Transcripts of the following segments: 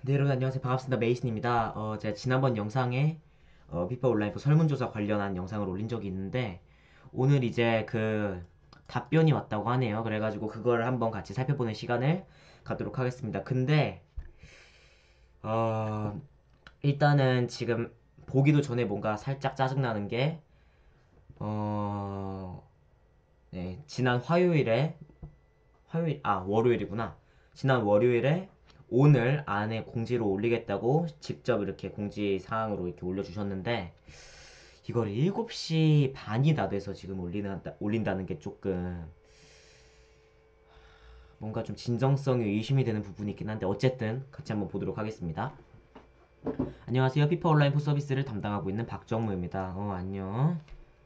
네, 여러분 안녕하세요. 반갑습니다. 메이슨입니다. 제가 지난번 영상에 피파 온라인4 설문조사 관련한 영상을 올린 적이 있는데 오늘 이제 그 답변이 왔다고 하네요. 그래가지고 그걸 한번 같이 살펴보는 시간을 갖도록 하겠습니다. 근데 어, 일단은 지금 보기도 전에 뭔가 살짝 짜증나는 게 어, 네, 지난 월요일이구나. 지난 월요일에 오늘 안에 공지로 올리겠다고 직접 이렇게 공지 사항으로 이렇게 올려주셨는데 이걸 7시 반이 다 돼서 지금 올린다는 게 조금 뭔가 좀 진정성이 의심이 되는 부분이 있긴 한데 어쨌든 같이 한번 보도록 하겠습니다. 안녕하세요. 피파 온라인4 서비스를 담당하고 있는 박정무입니다. 안녕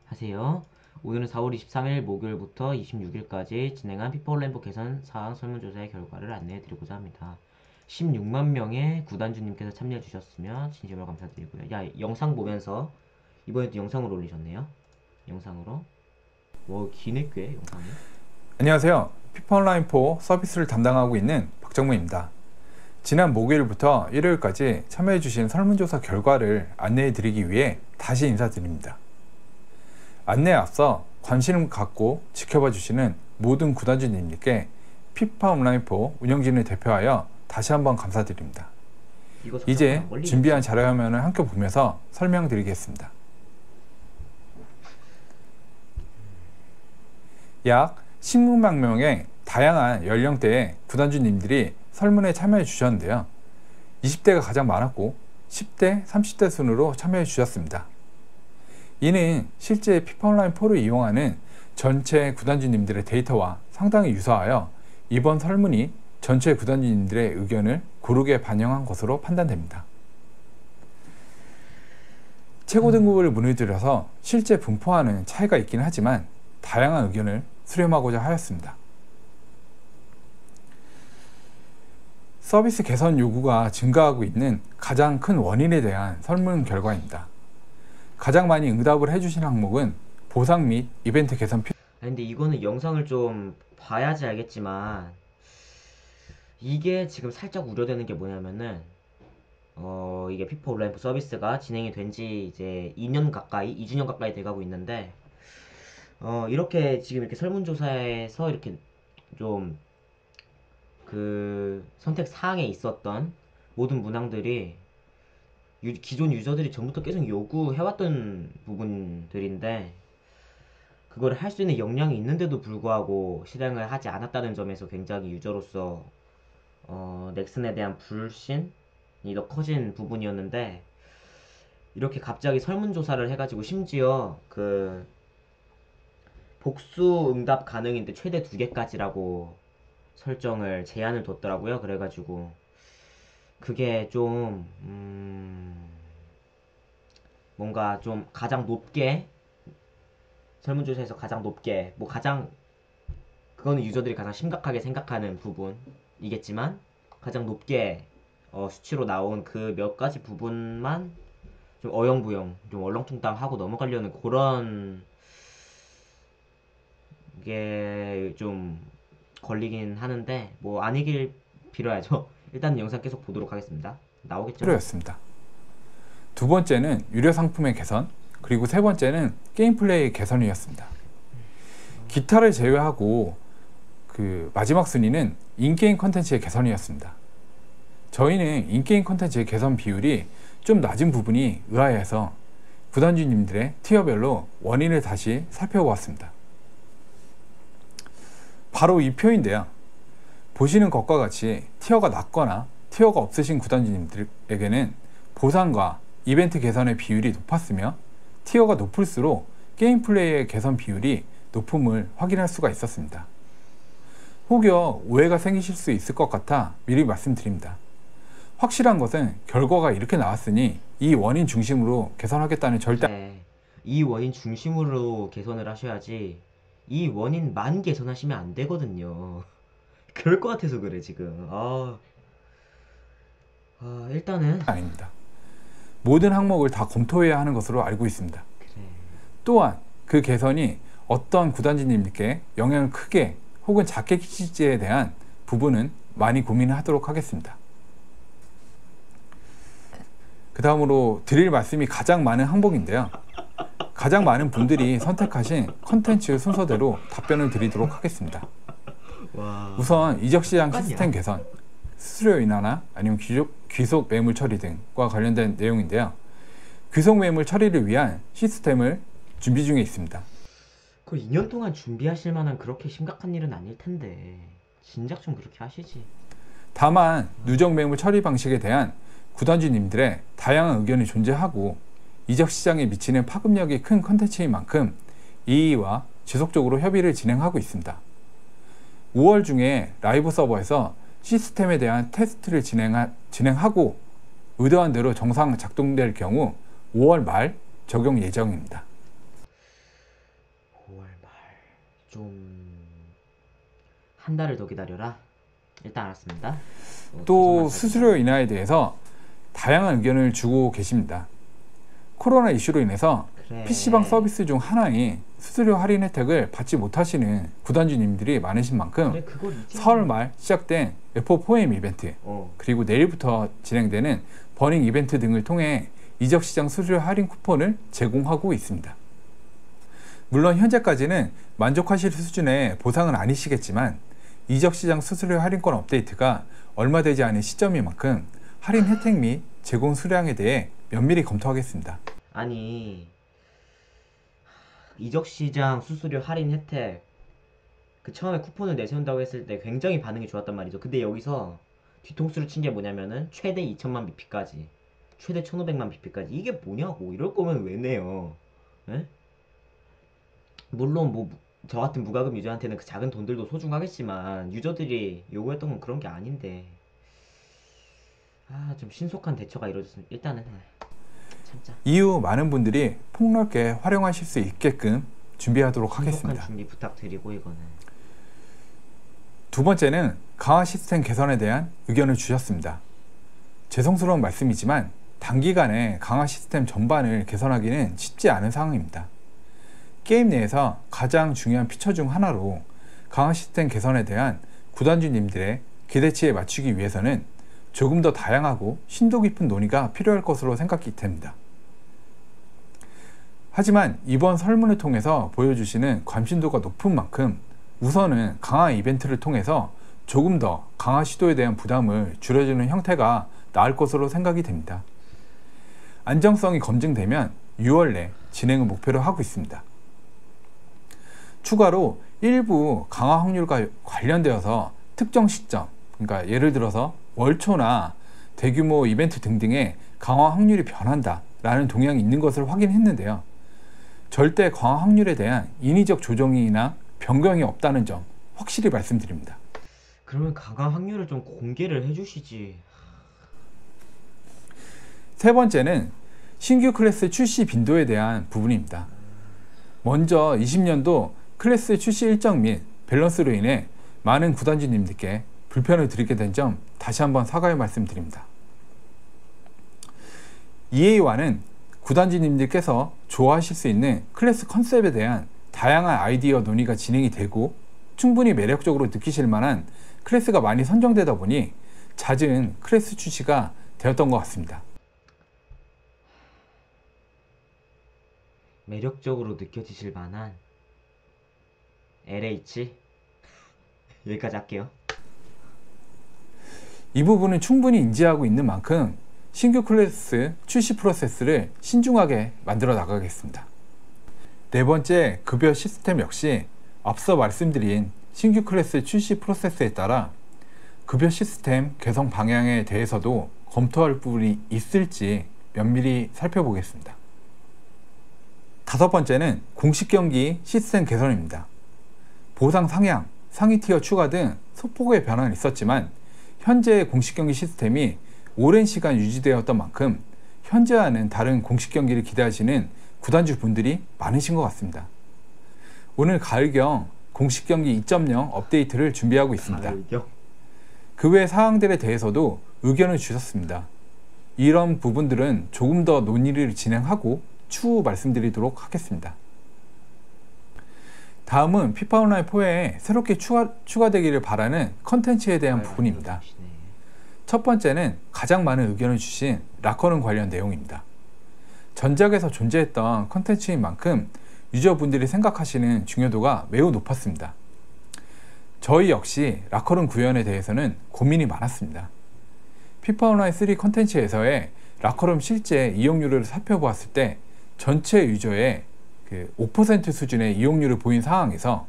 하세요. 오늘은 4월 23일 목요일부터 26일까지 진행한 피파 온라인4 개선 사항 설문조사의 결과를 안내해 드리고자 합니다. 16만 명의 구단주님께서 참여해 주셨으며 진심으로 감사드리고요. 야, 영상 보면서 이번에도 영상을 올리셨네요. 영상으로. 기네 꽤 영상이. 안녕하세요. 피파 온라인4 서비스를 담당하고 있는 박정무입니다. 지난 목요일부터 일요일까지 참여해주신 설문조사 결과를 안내해드리기 위해 다시 인사드립니다. 안내에 앞서 관심을 갖고 지켜봐주시는 모든 구단주님께 피파 온라인4 운영진을 대표하여 다시 한번 감사드립니다. 이제 준비한 자료화면을 함께 보면서 설명드리겠습니다. 약 16만 명의 다양한 연령대의 구단주님들이 설문에 참여해 주셨는데요. 20대가 가장 많았고 10대, 30대 순으로 참여해 주셨습니다. 이는 실제 피파 온라인4를 이용하는 전체 구단주님들의 데이터와 상당히 유사하여 이번 설문이 전체 구단주님들의 의견을 고르게 반영한 것으로 판단됩니다. 최고 등급을 문의드려서 실제 분포와는 차이가 있긴 하지만 다양한 의견을 수렴하고자 하였습니다. 서비스 개선 요구가 증가하고 있는 가장 큰 원인에 대한 설문 결과입니다. 가장 많이 응답을 해주신 항목은 보상 및 이벤트 개선 근데 이거는 영상을 좀 봐야지 알겠지만 이게 지금 살짝 우려되는 게 뭐냐면은 이게 피파 온라인4 서비스가 진행이 된 지 이제 2년 가까이 돼가고 있는데 이렇게 지금 이렇게 설문조사에서 이렇게 좀 그 선택 사항에 있었던 모든 문항들이 기존 유저들이 전부터 계속 요구해왔던 부분들인데 그걸 할 수 있는 역량이 있는데도 불구하고 실행을 하지 않았다는 점에서 굉장히 유저로서 넥슨에 대한 불신이 더 커진 부분이었는데 이렇게 갑자기 설문조사를 해가지고 심지어 그 복수 응답 가능인데 최대 2개까지라고 설정을 제한을 뒀더라고요. 그래가지고 그게 좀 뭔가 좀 가장 높게 설문조사에서 가장 높게 그거는 유저들이 가장 심각하게 생각하는 부분이겠지만 가장 높게 수치로 나온 그 몇 가지 부분만 좀 어영부영 좀 얼렁뚱땅하고 넘어가려는 그런 게 좀 걸리긴 하는데 뭐 아니길 빌어야죠. 일단 영상 계속 보도록 하겠습니다. 나오겠죠? 필요였습니다. 두 번째는 유료 상품의 개선, 그리고 세 번째는 게임 플레이 개선이었습니다. 기타를 제외하고 그 마지막 순위는 인게임 컨텐츠의 개선이었습니다. 저희는 인게임 컨텐츠의 개선 비율이 좀 낮은 부분이 의아해서 구단주님들의 티어별로 원인을 다시 살펴보았습니다. 바로 이 표인데요. 보시는 것과 같이 티어가 낮거나 티어가 없으신 구단주님들에게는 보상과 이벤트 개선의 비율이 높았으며 티어가 높을수록 게임 플레이의 개선 비율이 높음을 확인할 수가 있었습니다. 혹여 오해가 생기실 수 있을 것 같아 미리 말씀드립니다. 확실한 것은 결과가 이렇게 나왔으니 이 원인 중심으로 개선하겠다는 절대 네, 이 원인 중심으로 개선을 하셔야지 이 원인만 개선하시면 안 되거든요. 그럴 것 같아서 그래 지금. 일단은 아닙니다. 모든 항목을 다 검토해야 하는 것으로 알고 있습니다. 그래. 또한 그 개선이 어떤 구단주님께 영향을 크게 혹은 작게 끼칠지에 대한 부분은 많이 고민을 하도록 하겠습니다. 그 다음으로 드릴 말씀이 가장 많은 항목인데요. 가장 많은 분들이 선택하신 컨텐츠 순서대로 답변을 드리도록 하겠습니다. 와. 우선 이적시장 똑같냐? 시스템 개선, 수수료 인하나 아니면 귀속 매물 처리 등과 관련된 내용인데요. 귀속 매물 처리를 위한 시스템을 준비 중에 있습니다. 그 2년 동안 준비하실 만한 그렇게 심각한 일은 아닐 텐데 진작 좀 그렇게 하시지. 다만 누적 매물 처리 방식에 대한 구단주님들의 다양한 의견이 존재하고 이적 시장에 미치는 파급력이 큰 컨텐츠인 만큼 이의와 지속적으로 협의를 진행하고 있습니다. 5월 중에 라이브 서버에서 시스템에 대한 테스트를 진행하고 의도한 대로 정상 작동될 경우 5월 말 적용 예정입니다. 5월 말 좀 한 달을 더 기다려라. 일단 알았습니다. 또 수수료 인하에 대해서 다양한 의견을 주고 계십니다. 코로나 이슈로 인해서 그래. PC방 서비스 중 하나인 수수료 할인 혜택을 받지 못하시는 구단주님들이 많으신 만큼 그래, 그걸 이제 서울 말 시작된 F4M 이벤트 그리고 내일부터 진행되는 버닝 이벤트 등을 통해 이적시장 수수료 할인 쿠폰을 제공하고 있습니다. 물론 현재까지는 만족하실 수준의 보상은 아니시겠지만 이적시장 수수료 할인권 업데이트가 얼마 되지 않은 시점인 만큼 할인 혜택 및 제공 수량에 대해 면밀히 검토하겠습니다. 아니 이적시장 수수료 할인 혜택 그 처음에 쿠폰을 내세운다고 했을 때 굉장히 반응이 좋았단 말이죠. 근데 여기서 뒤통수를 친 게 뭐냐면은 최대 2천만 BP까지 최대 1500만 BP까지 이게 뭐냐고. 이럴 거면 왜 내요? 에? 물론 뭐 저 같은 무과금 유저한테는 그 작은 돈들도 소중하겠지만 유저들이 요구했던 건 그런 게 아닌데 좀 신속한 대처가 이루어졌으면 일단은 참자. 이후 많은 분들이 폭넓게 활용하실 수 있게끔 준비하도록 신속한 하겠습니다. 준비 부탁드리고 이거는 두 번째는 강화 시스템 개선에 대한 의견을 주셨습니다. 죄송스러운 말씀이지만 단기간에 강화 시스템 전반을 개선하기는 쉽지 않은 상황입니다. 게임 내에서 가장 중요한 피처 중 하나로 강화 시스템 개선에 대한 구단주님들의 기대치에 맞추기 위해서는 조금 더 다양하고 심도 깊은 논의가 필요할 것으로 생각이 됩니다. 하지만 이번 설문을 통해서 보여주시는 관심도가 높은 만큼 우선은 강화 이벤트를 통해서 조금 더 강화 시도에 대한 부담을 줄여주는 형태가 나을 것으로 생각이 됩니다. 안정성이 검증되면 6월 내 진행을 목표로 하고 있습니다. 추가로 일부 강화 확률과 관련되어서 특정 시점, 그러니까 예를 들어서 월초나 대규모 이벤트 등등의 강화 확률이 변한다 라는 동향이 있는 것을 확인했는데요. 절대 강화 확률에 대한 인위적 조정이나 변경이 없다는 점 확실히 말씀드립니다. 그러면 강화 확률을 좀 공개를 해주시지. 세 번째는 신규 클래스 출시 빈도에 대한 부분입니다. 먼저 20년도 클래스 출시 일정 및 밸런스로 인해 많은 구단주님들께 불편을 드리게 된 점 다시 한번 사과의 말씀드립니다. EA와는 구단주님들께서 좋아하실 수 있는 클래스 컨셉에 대한 다양한 아이디어 논의가 진행이 되고 충분히 매력적으로 느끼실 만한 클래스가 많이 선정되다 보니 잦은 클래스 출시가 되었던 것 같습니다. 매력적으로 느껴지실 만한 LH 여기까지 할게요. 이 부분은 충분히 인지하고 있는 만큼 신규 클래스 출시 프로세스를 신중하게 만들어 나가겠습니다. 네 번째, 급여 시스템 역시 앞서 말씀드린 신규 클래스 출시 프로세스에 따라 급여 시스템 개선 방향에 대해서도 검토할 부분이 있을지 면밀히 살펴보겠습니다. 다섯 번째는 공식 경기 시스템 개선입니다. 보상 상향, 상위 티어 추가 등 소폭의 변화는 있었지만 현재의 공식 경기 시스템이 오랜 시간 유지되었던 만큼 현재와는 다른 공식 경기를 기대하시는 구단주 분들이 많으신 것 같습니다. 오늘 가을경 공식 경기 2.0 업데이트를 준비하고 있습니다. 그 외 사항들에 대해서도 의견을 주셨습니다. 이런 부분들은 조금 더 논의를 진행하고 추후 말씀드리도록 하겠습니다. 다음은 FIFA 온라인 4에 새롭게 추가되기를 바라는 컨텐츠에 대한 부분입니다. 첫 번째는 가장 많은 의견을 주신 락커룸 관련 내용입니다. 전작에서 존재했던 컨텐츠인 만큼 유저분들이 생각하시는 중요도가 매우 높았습니다. 저희 역시 락커룸 구현에 대해서는 고민이 많았습니다. 피파 온라인 3 컨텐츠에서의 락커룸 실제 이용률을 살펴보았을 때 전체 유저의 5% 수준의 이용률을 보인 상황에서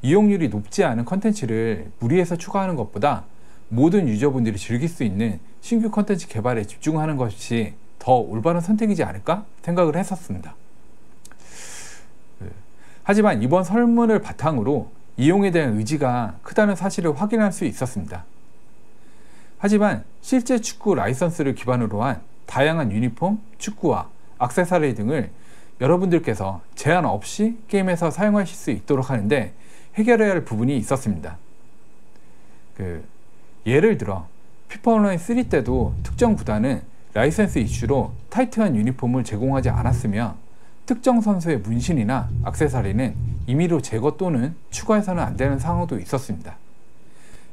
이용률이 높지 않은 컨텐츠를 무리해서 추가하는 것보다 모든 유저분들이 즐길 수 있는 신규 컨텐츠 개발에 집중하는 것이 더 올바른 선택이지 않을까 생각을 했었습니다. 하지만 이번 설문을 바탕으로 이용에 대한 의지가 크다는 사실을 확인할 수 있었습니다. 하지만 실제 축구 라이선스를 기반으로 한 다양한 유니폼, 축구화, 액세서리 등을 여러분들께서 제한 없이 게임에서 사용하실 수 있도록 하는데 해결해야 할 부분이 있었습니다. 예를 들어 피파 온라인 3 때도 특정 구단은 라이센스 이슈로 타이트한 유니폼을 제공하지 않았으며 특정 선수의 문신이나 액세서리는 임의로 제거 또는 추가해서는 안 되는 상황도 있었습니다.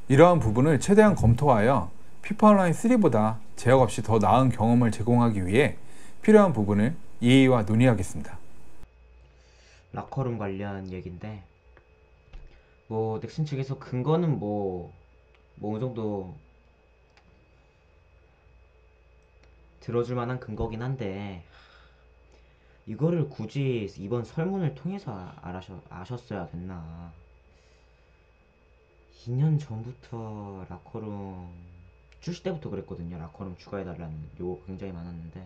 이러한 부분을 최대한 검토하여 피파 온라인 3보다 제약 없이 더 나은 경험을 제공하기 위해 필요한 부분을 EA와 논의하겠습니다. 락커룸 관련 얘기인데 넥슨 측에서 근거는 어느 정도 들어줄 만한 근거긴 한데 이거를 굳이 이번 설문을 통해서 아셨어야 됐나. 2년 전부터 락커룸 출시 때부터 그랬거든요. 락커룸 추가해달라는 요구가 굉장히 많았는데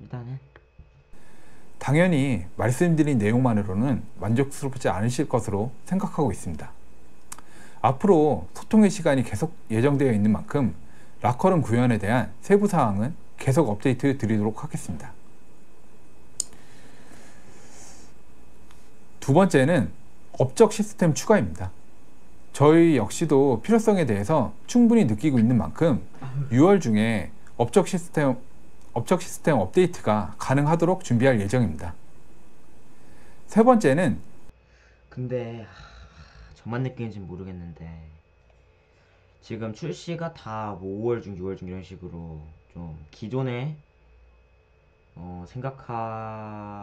일단은 당연히 말씀드린 내용만으로는 만족스럽지 않으실 것으로 생각하고 있습니다. 앞으로 소통의 시간이 계속 예정되어 있는 만큼 락커룸 구현에 대한 세부 사항은 계속 업데이트 드리도록 하겠습니다. 두 번째는 업적 시스템 추가입니다. 저희 역시도 필요성에 대해서 충분히 느끼고 있는 만큼 6월 중에 업적 시스템 업데이트가 가능하도록 준비할 예정입니다. 세 번째는 근데 저만 느끼는지는 모르겠는데 지금 출시가 다 5월 중, 6월 중 이런 식으로 좀 기존에 생각하던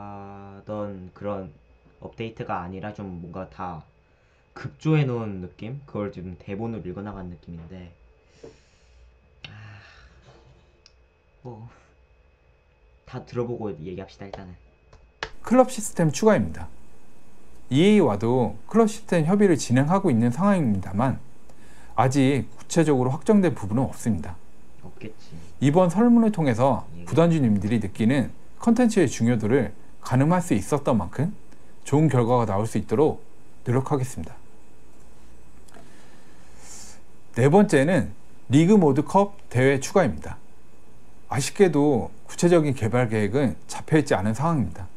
그런 업데이트가 아니라 좀 뭔가 다 급조해 놓은 느낌? 그걸 지금 대본으로 읽어나간 느낌인데 다 들어보고 얘기합시다. 일단은 클럽 시스템 추가입니다. EA와도 클럽 시스템 협의를 진행하고 있는 상황입니다만 아직 구체적으로 확정된 부분은 없습니다. 없겠지. 이번 설문을 통해서 구단주님들이 느끼는 컨텐츠의 중요도를 가늠할 수 있었던 만큼 좋은 결과가 나올 수 있도록 노력하겠습니다. 네 번째는 리그 모드컵 대회 추가입니다. 아쉽게도 구체적인 개발 계획은 잡혀있지 않은 상황입니다.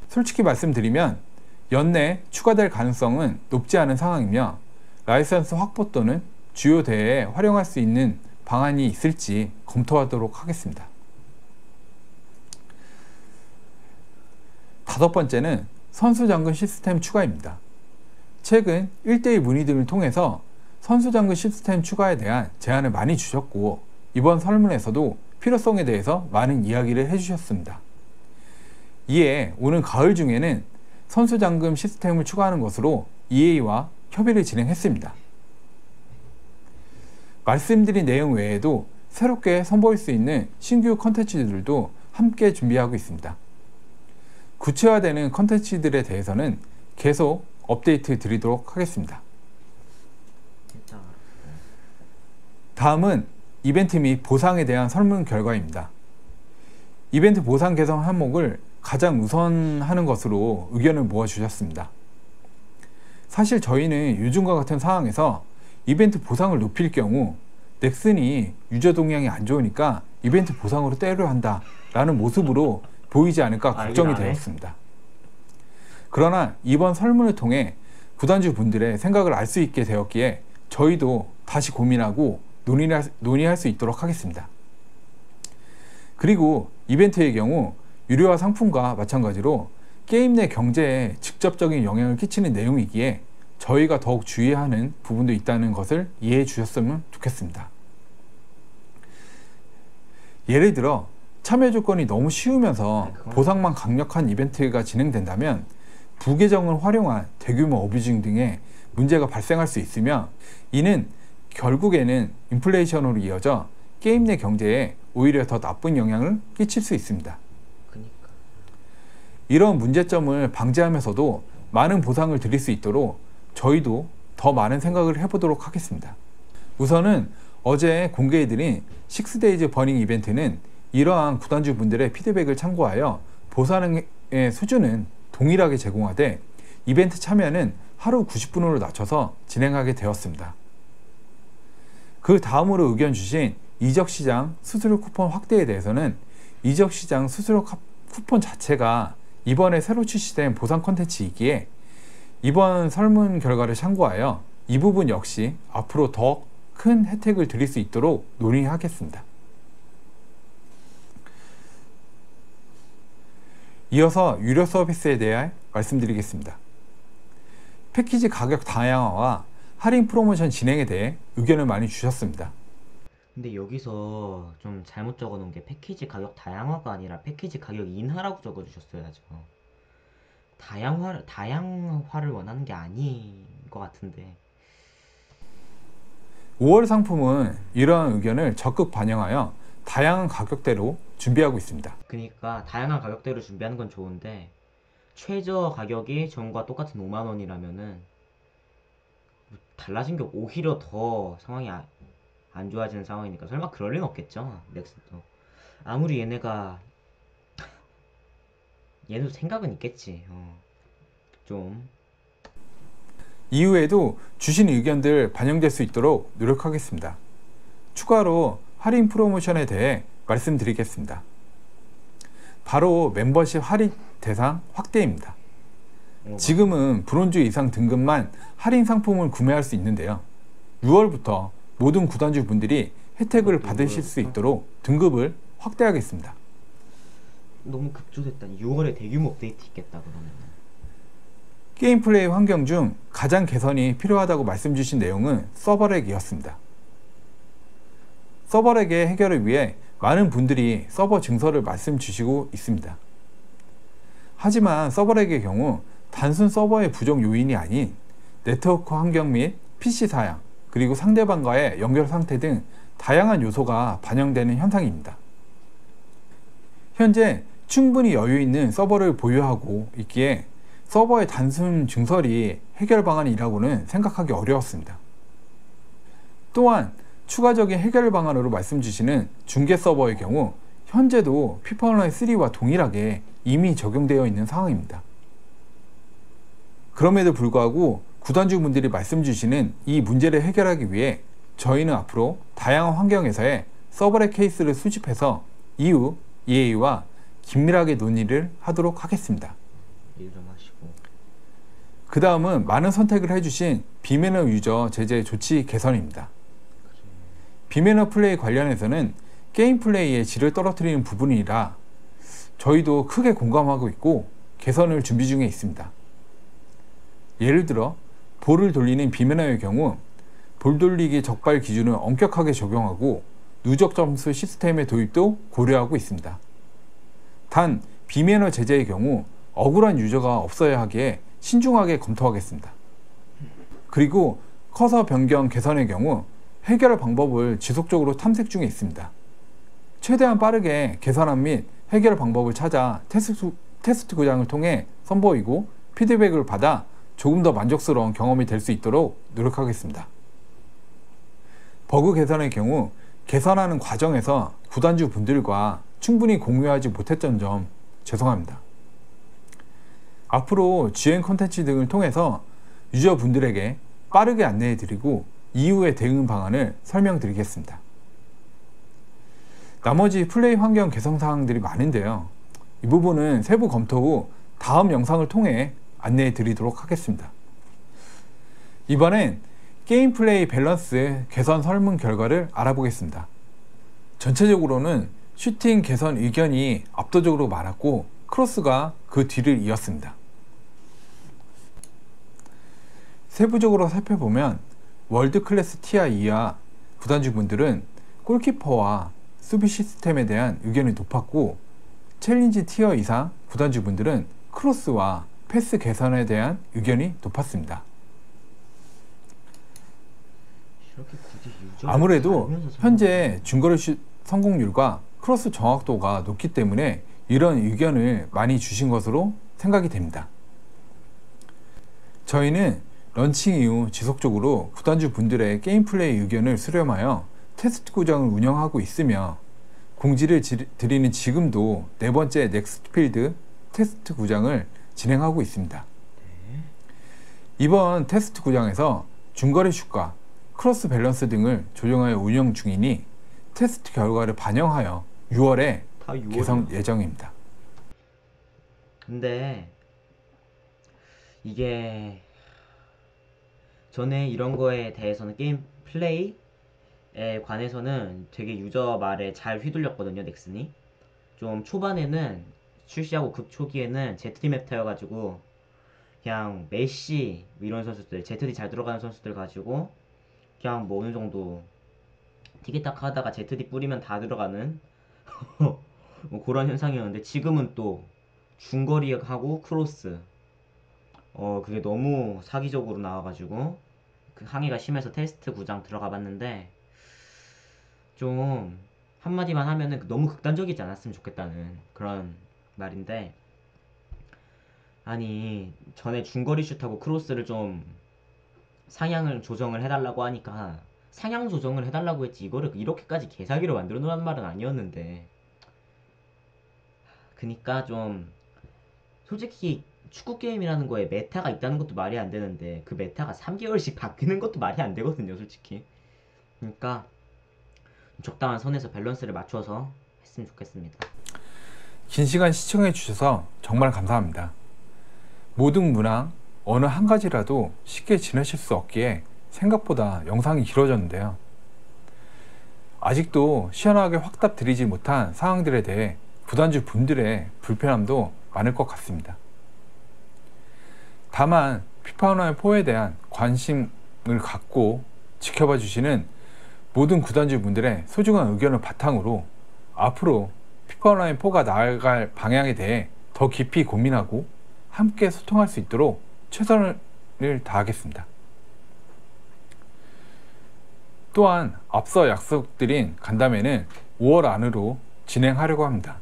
솔직히 말씀드리면 연내 추가될 가능성은 높지 않은 상황이며 라이선스 확보 또는 주요 대회에 활용할 수 있는 방안이 있을지 검토하도록 하겠습니다. 다섯 번째는 선수 잠금 시스템 추가입니다. 최근 1대1 문의 등을 통해서 선수 잠금 시스템 추가에 대한 제안을 많이 주셨고 이번 설문에서도 필요성에 대해서 많은 이야기를 해주셨습니다. 이에 오는 가을 중에는 선수 잠금 시스템을 추가하는 것으로 EA와 협의를 진행했습니다. 말씀드린 내용 외에도 새롭게 선보일 수 있는 신규 컨텐츠들도 함께 준비하고 있습니다. 구체화되는 컨텐츠들에 대해서는 계속 업데이트 드리도록 하겠습니다. 다음은 이벤트 및 보상에 대한 설문 결과입니다. 이벤트 보상 개선 항목을 가장 우선하는 것으로 의견을 모아주셨습니다. 사실 저희는 요즘과 같은 상황에서 이벤트 보상을 높일 경우 넥슨이 유저 동향이 안 좋으니까 이벤트 보상으로 때려야 한다 라는 모습으로 보이지 않을까 걱정이 되었습니다. 그러나 이번 설문을 통해 구단주 분들의 생각을 알 수 있게 되었기에 저희도 다시 고민하고 논의할 수 있도록 하겠습니다. 그리고 이벤트의 경우 유료화 상품과 마찬가지로 게임 내 경제에 직접적인 영향을 끼치는 내용이기에 저희가 더욱 주의해야 하는 부분도 있다는 것을 이해해 주셨으면 좋겠습니다. 예를 들어 참여 조건이 너무 쉬우면서 보상만 강력한 이벤트가 진행된다면 부계정을 활용한 대규모 어뷰징 등의 문제가 발생할 수 있으며, 이는 결국에는 인플레이션으로 이어져 게임 내 경제에 오히려 더 나쁜 영향을 끼칠 수 있습니다. 이런 문제점을 방지하면서도 많은 보상을 드릴 수 있도록 저희도 더 많은 생각을 해보도록 하겠습니다. 우선은 어제 공개해드린 6days 버닝 이벤트는 이러한 구단주 분들의 피드백을 참고하여 보상의 수준은 동일하게 제공하되 이벤트 참여는 하루 90분으로 낮춰서 진행하게 되었습니다. 그 다음으로 의견 주신 이적시장 수수료 쿠폰 확대에 대해서는 이적시장 수수료 쿠폰 자체가 이번에 새로 출시된 보상 콘텐츠이기에 이번 설문 결과를 참고하여 이 부분 역시 앞으로 더 큰 혜택을 드릴 수 있도록 논의하겠습니다. 이어서 유료 서비스에 대해 말씀드리겠습니다. 패키지 가격 다양화와 할인 프로모션 진행에 대해 의견을 많이 주셨습니다. 근데 여기서 좀 잘못 적어놓은 게 패키지 가격 다양화가 아니라 패키지 가격 인하라고 적어주셨어야죠. 다양화를 원하는 게 아닌 것 같은데. 5월 상품은 이러한 의견을 적극 반영하여 다양한 가격대로 준비하고 있습니다. 그러니까 다양한 가격대로 준비하는 건 좋은데 최저 가격이 전과 똑같은 5만원이라면은 달라진 게 오히려 더 상황이 안 좋아지는 상황이니까 설마 그럴 리는 없겠죠. 넥슨도 아무리 얘네도 생각은 있겠지. 좀 이후에도 주신 의견들 반영될 수 있도록 노력하겠습니다. 추가로 할인 프로모션에 대해 말씀드리겠습니다. 바로 멤버십 할인 대상 확대입니다. 지금은 브론즈 이상 등급만 할인 상품을 구매할 수 있는데요. 6월부터 모든 구단주 분들이 혜택을 받으실 수 있도록 등급을 확대하겠습니다. 너무 급조됐다. 6월에 대규모 업데이트 있겠다 그러면. 게임 플레이 환경 중 가장 개선이 필요하다고 말씀 주신 내용은 서버렉이었습니다. 서버렉의 해결을 위해 많은 분들이 서버 증설을 말씀 주시고 있습니다. 하지만 서버렉의 경우 단순 서버의 부족 요인이 아닌 네트워크 환경 및 PC 사양, 그리고 상대방과의 연결 상태 등 다양한 요소가 반영되는 현상입니다. 현재 충분히 여유 있는 서버를 보유하고 있기에 서버의 단순 증설이 해결 방안이라고는 생각하기 어려웠습니다. 또한 추가적인 해결 방안으로 말씀 주시는 중계 서버의 경우 현재도 피파 온라인 3와 동일하게 이미 적용되어 있는 상황입니다. 그럼에도 불구하고 구단주분들이 말씀 주시는 이 문제를 해결하기 위해 저희는 앞으로 다양한 환경에서의 서버렉 케이스를 수집해서 이후 EA와 긴밀하게 논의를 하도록 하겠습니다. 그 다음은 많은 선택을 해주신 비매너 유저 제재 조치 개선입니다. 비매너 플레이 관련해서는 게임 플레이의 질을 떨어뜨리는 부분이라 저희도 크게 공감하고 있고 개선을 준비 중에 있습니다. 예를 들어 볼을 돌리는 비매너의 경우 볼 돌리기 적발 기준을 엄격하게 적용하고 누적 점수 시스템의 도입도 고려하고 있습니다. 단 비매너 제재의 경우 억울한 유저가 없어야 하기에 신중하게 검토하겠습니다. 그리고 커서 변경 개선의 경우 해결 방법을 지속적으로 탐색 중에 있습니다. 최대한 빠르게 개선안 및 해결 방법을 찾아 테스트 구장을 통해 선보이고 피드백을 받아 조금 더 만족스러운 경험이 될 수 있도록 노력하겠습니다. 버그 개선의 경우 개선하는 과정에서 구단주 분들과 충분히 공유하지 못했던 점 죄송합니다. 앞으로 GN 콘텐츠 등을 통해서 유저분들에게 빠르게 안내해드리고 이후의 대응 방안을 설명드리겠습니다. 나머지 플레이 환경 개선 사항들이 많은데요. 이 부분은 세부 검토 후 다음 영상을 통해 안내해 드리도록 하겠습니다. 이번엔 게임 플레이 밸런스 개선 설문 결과를 알아보겠습니다. 전체적으로는 슈팅 개선 의견이 압도적으로 많았고 크로스가 그 뒤를 이었습니다. 세부적으로 살펴보면 월드 클래스 티어 이하 구단주분들은 골키퍼와 수비 시스템에 대한 의견이 높았고, 챌린지 티어 이상 구단주분들은 크로스와 패스 개선에 대한 의견이 높았습니다. 이렇게 굳이 유저를 아무래도 알면서 현재 중거리 슛 성공률과 크로스 정확도가 높기 때문에 이런 의견을 많이 주신 것으로 생각이 됩니다. 저희는 런칭 이후 지속적으로 구단주 분들의 게임 플레이 의견을 수렴하여 테스트 구장을 운영하고 있으며, 공지를 드리는 지금도 네 번째 넥스트필드 테스트 구장을 진행하고 있습니다. 이번 테스트 구장에서 중거리 슛과 크로스 밸런스 등을 조정하여 운영 중이니 테스트 결과를 반영하여 6월에 다 6월이야. 개선 예정입니다. 근데 이게 전에 이런 거에 대해서는 게임 플레이에 관해서는 되게 유저 말에 잘 휘둘렸거든요, 넥슨이. 좀 초반에는 출시하고 극초기에는 ZD 맵 타여가지고 그냥 메시 이런 선수들, ZD 잘 들어가는 선수들 가지고 그냥 뭐 어느 정도 티키타카 하다가 ZD 뿌리면 다 들어가는 뭐 그런 현상이었는데, 지금은 또 중거리하고 크로스 그게 너무 사기적으로 나와가지고 그 항의가 심해서 테스트 구장 들어가 봤는데, 좀 한마디만 하면은 너무 극단적이지 않았으면 좋겠다는 그런 말인데, 아니 전에 중거리 슛하고 크로스를 좀 상향을 조정을 해달라고 하니까 상향 조정을 해달라고 했지, 이거를 이렇게까지 개사기로 만들어 놓으란 말은 아니었는데. 그니까 좀 솔직히 축구 게임이라는 거에 메타가 있다는 것도 말이 안 되는데, 그 메타가 3개월씩 바뀌는 것도 말이 안 되거든요, 솔직히. 그러니까 적당한 선에서 밸런스를 맞춰서 했으면 좋겠습니다. 긴 시간 시청해 주셔서 정말 감사합니다. 모든 문항 어느 한 가지라도 쉽게 지내실 수 없기에 생각보다 영상이 길어졌는데요. 아직도 시원하게 확답 드리지 못한 사항들에 대해 구단주 분들의 불편함도 많을 것 같습니다. 다만 피파 온라인 4에 대한 관심을 갖고 지켜봐 주시는 모든 구단주 분들의 소중한 의견을 바탕으로 앞으로 피파 온라인 4가 나아갈 방향에 대해 더 깊이 고민하고 함께 소통할 수 있도록 최선을 다하겠습니다. 또한 앞서 약속드린 간담회는 5월 안으로 진행하려고 합니다.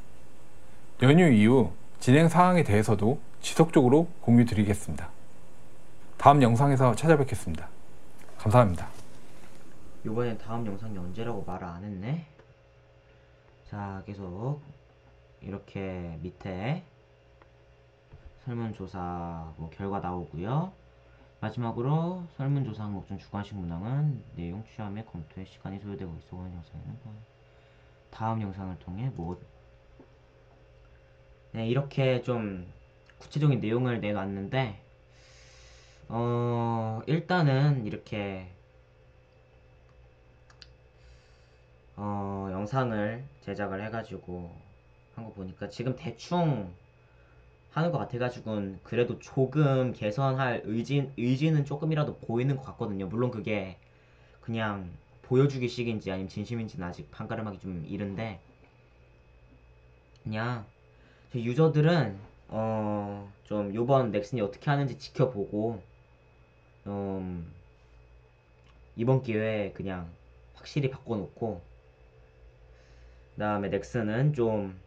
연휴 이후 진행 사항에 대해서도 지속적으로 공유 드리겠습니다. 다음 영상에서 찾아뵙겠습니다. 감사합니다. 요번에 다음 영상이 언제라고 말을 안 했네. 자, 계속 이렇게 밑에 설문조사 뭐 결과 나오고요. 마지막으로 설문조사 항목 중 주관식 문항은 내용 취합 및 검토에 시간이 소요되고 있어 보이는 영상에는 다음 영상을 통해 네, 이렇게 좀 구체적인 내용을 내놨는데, 일단은 이렇게 영상을 제작을 해가지고 한 거 보니까 지금 대충 하는 것 같아가지고는 그래도 조금 개선할 의지는 조금이라도 보이는 것 같거든요. 물론 그게 그냥 보여주기식인지 아니면 진심인지는 아직 판가름하기 좀 이른데, 그냥 유저들은 좀 요번 넥슨이 어떻게 하는지 지켜보고 이번 기회에 그냥 확실히 바꿔놓고, 그 다음에 넥슨은 좀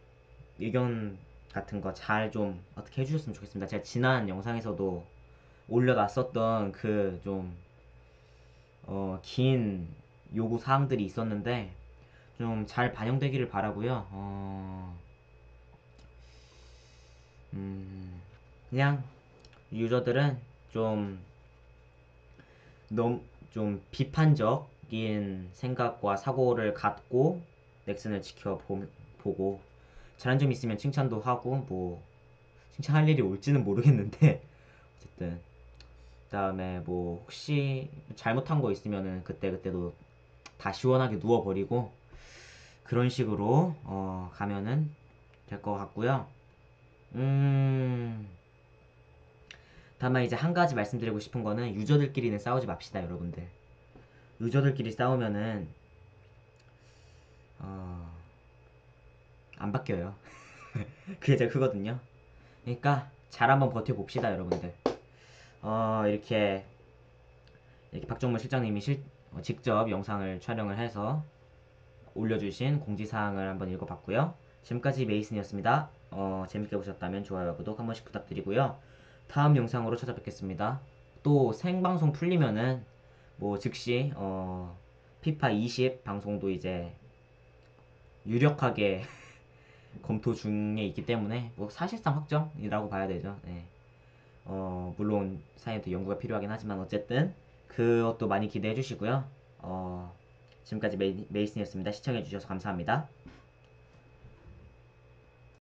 의견 같은 거 잘 좀 어떻게 해주셨으면 좋겠습니다. 제가 지난 영상에서도 올려놨었던 그 좀 긴 요구 사항들이 있었는데 좀 잘 반영되기를 바라고요. 그냥 유저들은 좀 너무 좀 비판적인 생각과 사고를 갖고 넥슨을 지켜보고, 잘한 점 있으면 칭찬도 하고, 뭐 칭찬할 일이 올지는 모르겠는데 어쨌든 그다음에 뭐 혹시 잘못한 거 있으면은 그때도 다 시원하게 누워버리고 그런 식으로 가면은 될 것 같고요. 다만 이제 한 가지 말씀드리고 싶은 거는 유저들끼리는 싸우지 맙시다, 여러분들. 유저들끼리 싸우면은 어, 안 바뀌어요. 그게 제일 크거든요. 그러니까 잘 한번 버텨봅시다, 여러분들. 이렇게 박정무 실장님이 직접 영상을 촬영을 해서 올려주신 공지사항을 한번 읽어봤고요. 지금까지 메이슨이었습니다. 재밌게 보셨다면 좋아요, 구독 한 번씩 부탁드리고요. 다음 영상으로 찾아뵙겠습니다. 또 생방송 풀리면은 뭐 즉시 피파 20 방송도 이제 유력하게 검토 중에 있기 때문에 뭐 사실상 확정이라고 봐야 되죠. 네. 물론 사이언트 연구가 필요하긴 하지만 어쨌든 그것도 많이 기대해 주시고요. 지금까지 메이슨이었습니다. 시청해 주셔서 감사합니다.